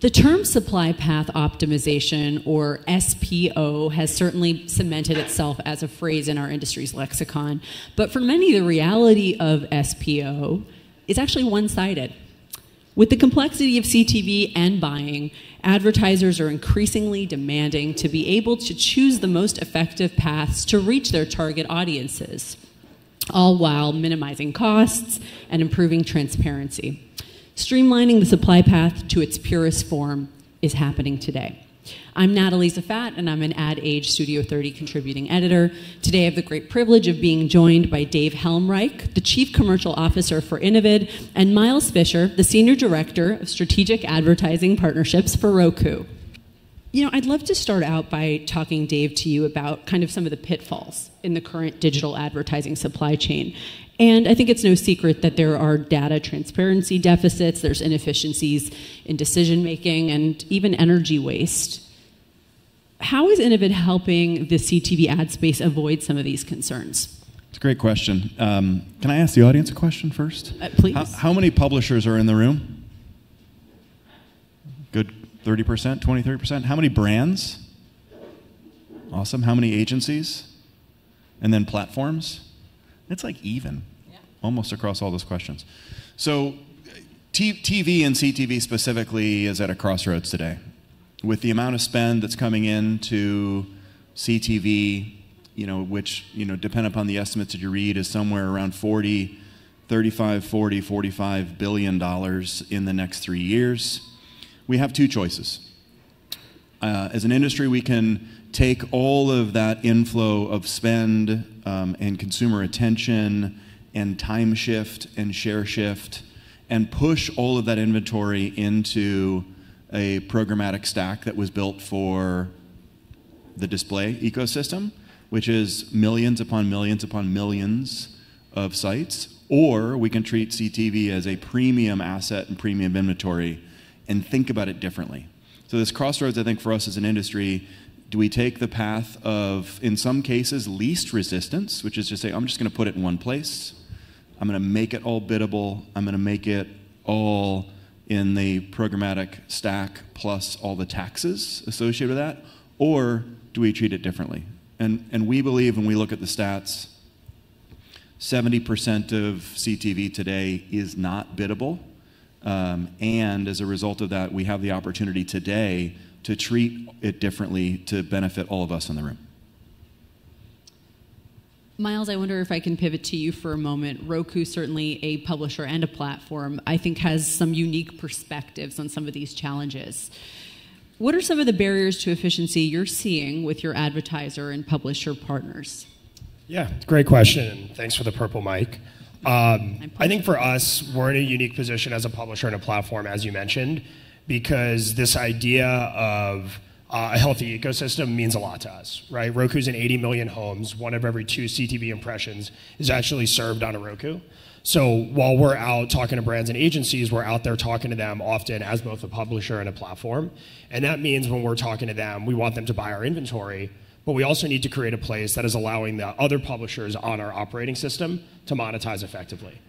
The term supply path optimization, or SPO, has certainly cemented itself as a phrase in our industry's lexicon. But for many, the reality of SPO is actually one-sided. With the complexity of CTV and buying, advertisers are increasingly demanding to be able to choose the most effective paths to reach their target audiences, all while minimizing costs and improving transparency. Streamlining the supply path to its purest form is happening today. I'm Natalie Zafat, and I'm an AdAge Studio 30 contributing editor. Today I have the great privilege of being joined by Dave Helmreich, the Chief Commercial Officer for Innovid, and Miles Fisher, the Senior Director of Strategic Advertising Partnerships for Roku. You know, I'd love to start out by talking, Dave, to you about kind of some of the pitfalls in the current digital advertising supply chain. And I think it's no secret that there are data transparency deficits, there's inefficiencies in decision-making, and even energy waste. How is Innovid helping the CTV ad space avoid some of these concerns? It's a great question. Can I ask the audience a question first? Please. How many publishers are in the room? Good 30%, 20, 30%? How many brands? Awesome. How many agencies? And then platforms? It's like even, almost across all those questions. So TV and CTV specifically is at a crossroads today. With the amount of spend that's coming into CTV, which, depend upon the estimates that you read, is somewhere around 45 billion dollars in the next 3 years. We have two choices. As an industry, we can take all of that inflow of spend and consumer attention and time shift and share shift and push all of that inventory into a programmatic stack that was built for the display ecosystem, which is millions upon millions upon millions of sites. Or we can treat CTV as a premium asset and premium inventory and think about it differently. So this crossroads, I think, for us as an industry, do we take the path of, in some cases, least resistance, which is to say, I'm just going to put it in one place. I'm going to make it all biddable. I'm going to make it all in the programmatic stack plus all the taxes associated with that. Or do we treat it differently? And we believe, when we look at the stats, 70% of CTV today is not biddable. And as a result of that, we have the opportunity today to treat it differently to benefit all of us in the room. Miles, I wonder if I can pivot to you for a moment. Roku, certainly a publisher and a platform, I think has some unique perspectives on some of these challenges. What are some of the barriers to efficiency you're seeing with your advertiser and publisher partners? Yeah, great question, and thanks for the purple mic. I think for us, we're in a unique position as a publisher and a platform, as you mentioned, because this idea of a healthy ecosystem means a lot to us, right? Roku's in 80 million homes. 1 of every 2 CTV impressions is actually served on a Roku. So while we're out talking to brands and agencies, we're out there talking to them often as both a publisher and a platform. And that means when we're talking to them, we want them to buy our inventory, but we also need to create a place that is allowing the other publishers on our operating system to monetize effectively.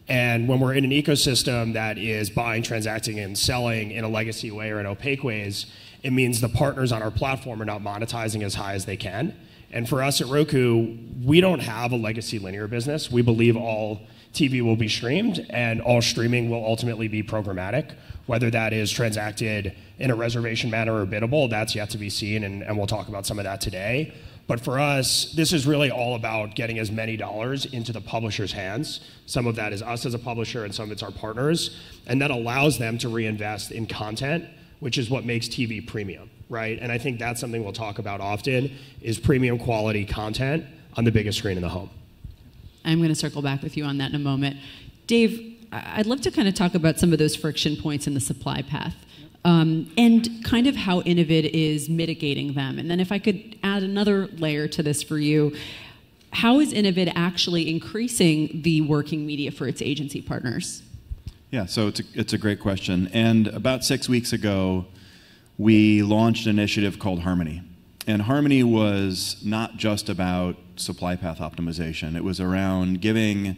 And when we're in an ecosystem that is buying, transacting, and selling in a legacy way or in opaque ways, it means the partners on our platform are not monetizing as high as they can. And for us at Roku, we don't have a legacy linear business. We believe all TV will be streamed, and all streaming will ultimately be programmatic. Whether that is transacted in a reservation manner or biddable, that's yet to be seen, and we'll talk about some of that today. But for us, this is really all about getting as many dollars into the publisher's hands. Some of that is us as a publisher, and some of it's our partners. And that allows them to reinvest in content, which is what makes TV premium, right? And I think that's something we'll talk about often, is premium quality content on the biggest screen in the home. I'm going to circle back with you on that in a moment. Dave, I'd love to kind of talk about some of those friction points in the supply path. And kind of how Innovid is mitigating them. And then if I could add another layer to this for you, how is Innovid actually increasing the working media for its agency partners? Yeah, so it's a great question. And about 6 weeks ago, we launched an initiative called Harmony. And Harmony was not just about supply path optimization. It was around giving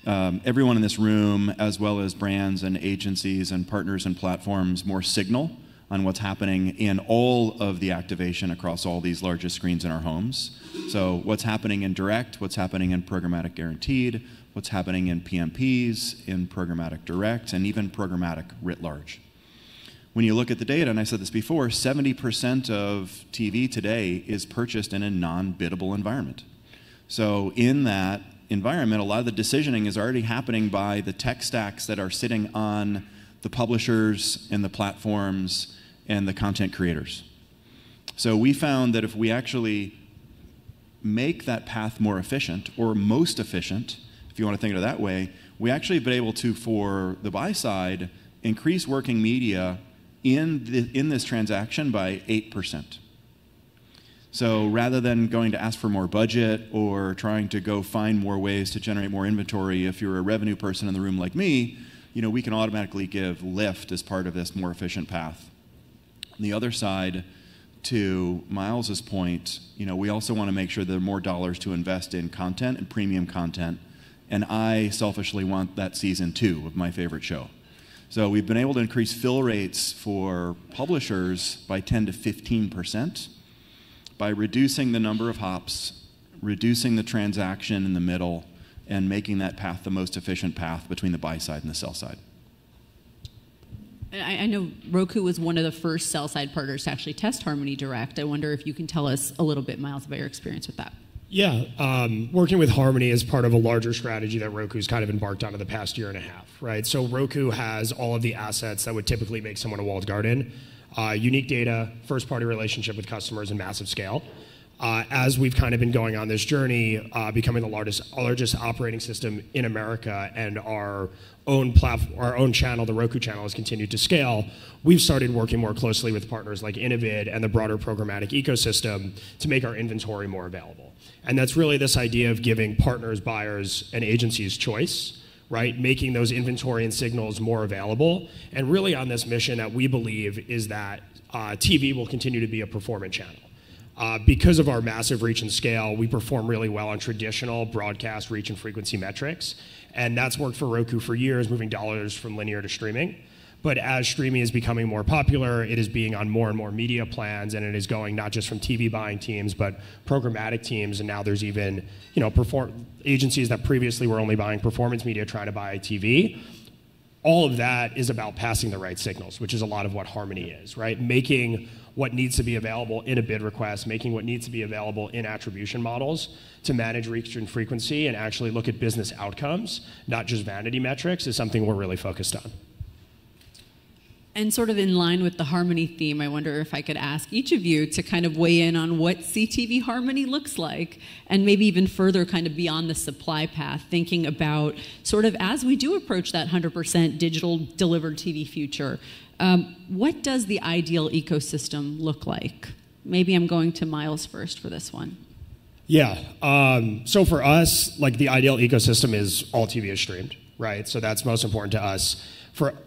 everyone in this room, as well as brands and agencies and partners and platforms, more signal on what's happening in all of the activation across all these largest screens in our homes. So what's happening in direct, what's happening in programmatic guaranteed, what's happening in PMPs, in programmatic direct, and even programmatic writ large. When you look at the data, and I said this before, 70% of TV today is purchased in a non-biddable environment. So in that environment, a lot of the decisioning is already happening by the tech stacks that are sitting on the publishers and the platforms and the content creators. So we found that if we actually make that path more efficient, or most efficient, if you want to think of it that way, we actually have been able to, for the buy side, increase working media in this transaction by 8%. So rather than going to ask for more budget or trying to go find more ways to generate more inventory, if you're a revenue person in the room like me, we can automatically give lift as part of this more efficient path. On the other side, to Miles's point, we also want to make sure there are more dollars to invest in content and premium content, and I selfishly want that season 2 of my favorite show. So we've been able to increase fill rates for publishers by 10 to 15% by reducing the number of hops, reducing the transaction in the middle, and making that path the most efficient path between the buy side and the sell side. I know Roku was one of the first sell-side partners to actually test Harmony Direct. I wonder if you can tell us a little bit, Miles, about your experience with that. Yeah, working with Harmony is part of a larger strategy that Roku's kind of embarked on in the past year and a half, right? So Roku has all of the assets that would typically make someone a walled garden, unique data, first-party relationship with customers, and massive scale. As we've kind of been going on this journey, becoming the largest operating system in America, and our own channel, the Roku channel, has continued to scale, we've started working more closely with partners like Innovid and the broader programmatic ecosystem to make our inventory more available. And that's really this idea of giving partners, buyers, and agencies choice, right? Making those inventory and signals more available, and really on this mission that we believe is that TV will continue to be a performant channel. Because of our massive reach and scale, we perform really well on traditional broadcast reach and frequency metrics, and that's worked for Roku for years, moving dollars from linear to streaming. But as streaming is becoming more popular, it is being on more and more media plans, and it is going not just from TV buying teams, but programmatic teams, and now there's even agencies that previously were only buying performance media trying to buy TV. All of that is about passing the right signals, which is a lot of what Harmony is, right? Making what needs to be available in a bid request, making what needs to be available in attribution models to manage reach and frequency and actually look at business outcomes, not just vanity metrics, is something we're really focused on. And sort of in line with the Harmony theme, I wonder if I could ask each of you to kind of weigh in on what CTV Harmony looks like, and maybe even further kind of beyond the supply path, thinking about sort of as we do approach that 100% digital delivered TV future, what does the ideal ecosystem look like? Maybe I'm going to Miles first for this one. Yeah, so for us, like the ideal ecosystem is all TV is streamed, right? So that's most important to us.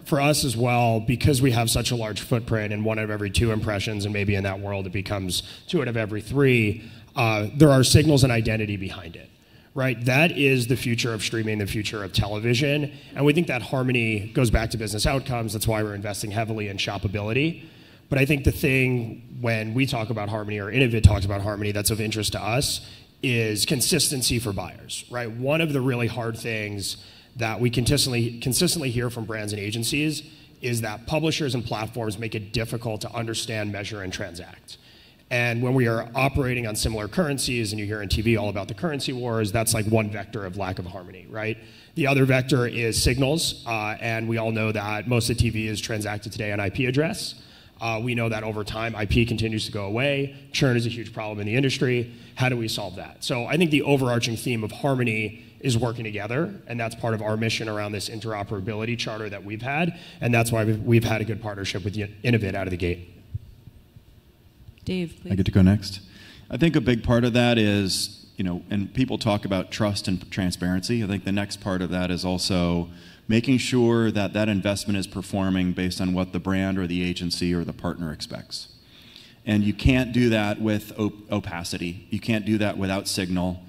For us as well, because we have such a large footprint and 1 out of every 2 impressions, and maybe in that world it becomes 2 out of every 3, there are signals and identity behind it, right? That is the future of streaming, the future of television, and we think that Harmony goes back to business outcomes. That's why we're investing heavily in shoppability. But I think the thing when we talk about Harmony, or Innovid talks about Harmony, that's of interest to us is consistency for buyers, right? One of the really hard things that we consistently hear from brands and agencies is that publishers and platforms make it difficult to understand, measure, and transact. And when we are operating on similar currencies, and you hear on TV all about the currency wars, that's like one vector of lack of harmony, right? The other vector is signals, and we all know that most of TV is transacted today on IP address. We know that over time, IP continues to go away. Churn is a huge problem in the industry. How do we solve that? So I think the overarching theme of Harmony is working together, and that's part of our mission around this interoperability charter that we've had, and that's why we've had a good partnership with Innovid out of the gate. Dave, please. I get to go next. I think a big part of that is, and people talk about trust and transparency. I think the next part of that is also making sure that that investment is performing based on what the brand or the agency or the partner expects. And you can't do that with opacity. You can't do that without signal.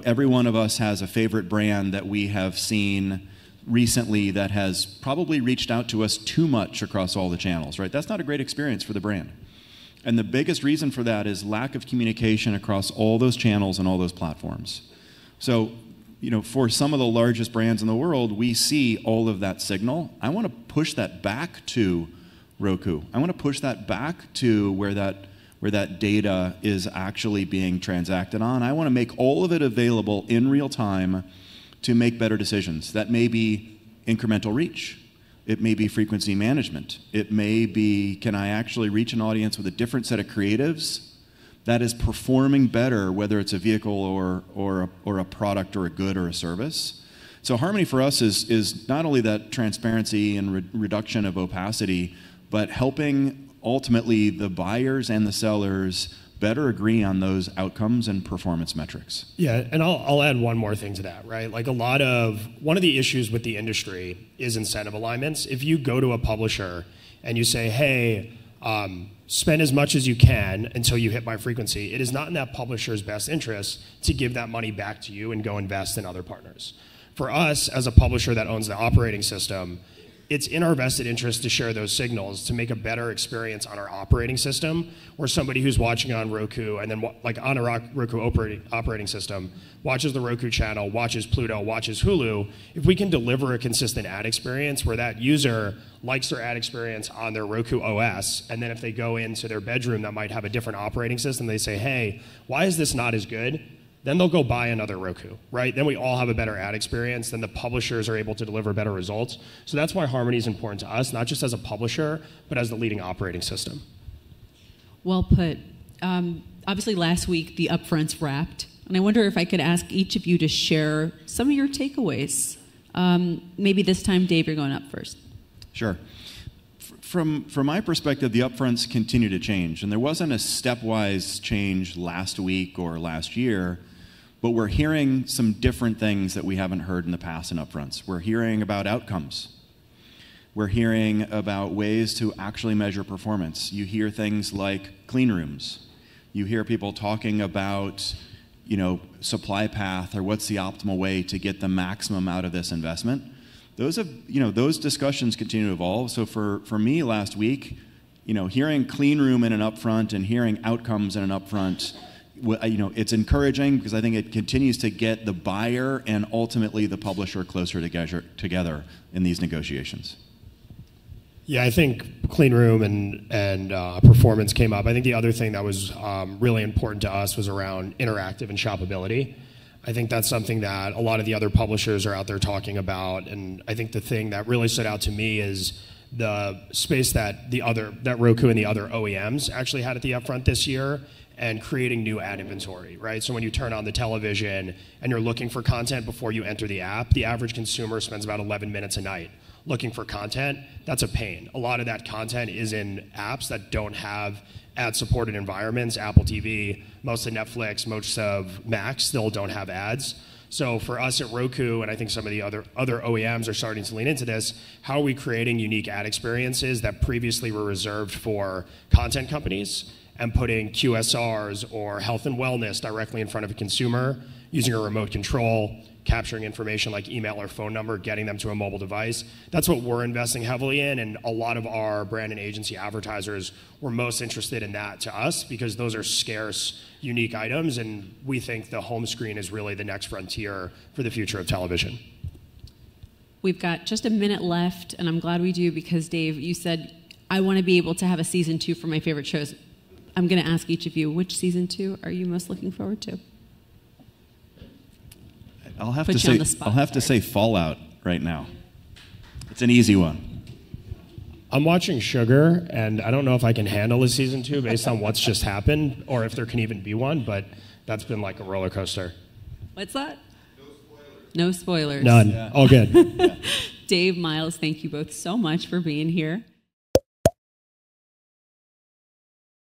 Every one of us has a favorite brand that we have seen recently that has probably reached out to us too much across all the channels, right? That's not a great experience for the brand. And the biggest reason for that is lack of communication across all those channels and all those platforms. So, for some of the largest brands in the world, we see all of that signal. I want to push that back to Roku. I want to push that back to where that data is actually being transacted on. I want to make all of it available in real time to make better decisions. That may be incremental reach. It may be frequency management. It may be, can I actually reach an audience with a different set of creatives that is performing better, whether it's a vehicle or a product or a good or a service? So Harmony for us is not only that transparency and reduction of opacity, but helping ultimately the buyers and the sellers better agree on those outcomes and performance metrics. Yeah, and I'll add one more thing to that, right? Like one of the issues with the industry is incentive alignments. If you go to a publisher and you say, hey, spend as much as you can until you hit my frequency, it is not in that publisher's best interest to give that money back to you and go invest in other partners. For us, as a publisher that owns the operating system, it's in our vested interest to share those signals to make a better experience on our operating system, where somebody who's watching on Roku and then like on a Roku operating system watches the Roku channel, watches Pluto, watches Hulu. If we can deliver a consistent ad experience where that user likes their ad experience on their Roku OS, and then if they go into their bedroom that might have a different operating system, they say, hey, why is this not as good? Then they'll go buy another Roku, right? Then we all have a better ad experience. Then the publishers are able to deliver better results. So that's why Harmony is important to us, not just as a publisher, but as the leading operating system. Well put. Obviously, last week, the upfronts wrapped. And I wonder if I could ask each of you to share some of your takeaways. Maybe this time, Dave, you're going up first. Sure. From my perspective, the upfronts continue to change. And there wasn't a stepwise change last week or last year. But we're hearing some different things that we haven't heard in the past in upfronts. We're hearing about outcomes. We're hearing about ways to actually measure performance. You hear things like clean rooms. You hear people talking about, supply path or what's the optimal way to get the maximum out of this investment. Those discussions continue to evolve. So for me last week, hearing clean room in an upfront and hearing outcomes in an upfront, it's encouraging because I think it continues to get the buyer and ultimately the publisher closer together in these negotiations. Yeah, I think clean room and performance came up. I think the other thing that was really important to us was around interactive and shoppability. I think that's something that a lot of the other publishers are out there talking about, and I think the thing that really stood out to me is the space that Roku and the other OEMs actually had at the upfront this year, and creating new ad inventory, right? So when you turn on the television and you're looking for content before you enter the app, the average consumer spends about 11 minutes a night looking for content. That's a pain. A lot of that content is in apps that don't have ad-supported environments. Apple TV, most of Netflix, most of Mac still don't have ads. So for us at Roku, and I think some of the other OEMs are starting to lean into this, how are we creating unique ad experiences that previously were reserved for content companies and putting QSRs or health and wellness directly in front of a consumer, using a remote control, capturing information like email or phone number, getting them to a mobile device. That's what we're investing heavily in, and a lot of our brand and agency advertisers were most interested in that to us because those are scarce, unique items, and we think the home screen is really the next frontier for the future of television. We've got just a minute left, and I'm glad we do because, Dave, you said, I want to be able to have a season 2 for my favorite shows. I'm going to ask each of you, which season 2 are you most looking forward to? I'll have to say Fallout right now. It's an easy one. I'm watching Sugar, and I don't know if I can handle a season 2 based on what's just happened, or if there can even be one, but that's been like a roller coaster. What's that? No spoilers. None. Yeah. All good. Dave, Miles, thank you both so much for being here.